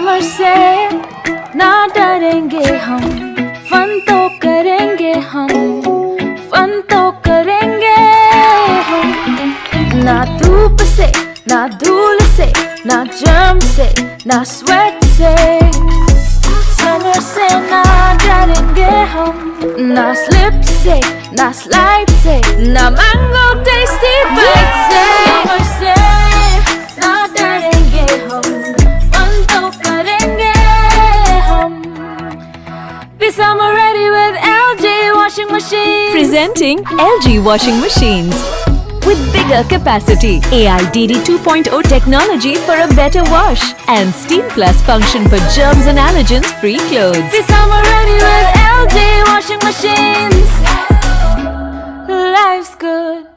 Summer से ना डरेंगे हम, फन तो करेंगे हम, फन तो करेंगे हम। ना धूप से, ना धूल से, ना जर्म से, ना स्वेट से। समर से ना डरेंगे हम, ना स्लिप से, ना स्लाइड से, ना मैंगो टेस्टी बाइट से। समर से ना डरेंगे हम, फन तो करेंगे हम। Be summer ready with LG washing machine. Presenting LG washing machines. With bigger capacity, AI DD 2.0 technology for a better wash, and Steam Plus function for germs and allergens free clothes. Be summer ready with LG washing machines. Life's good.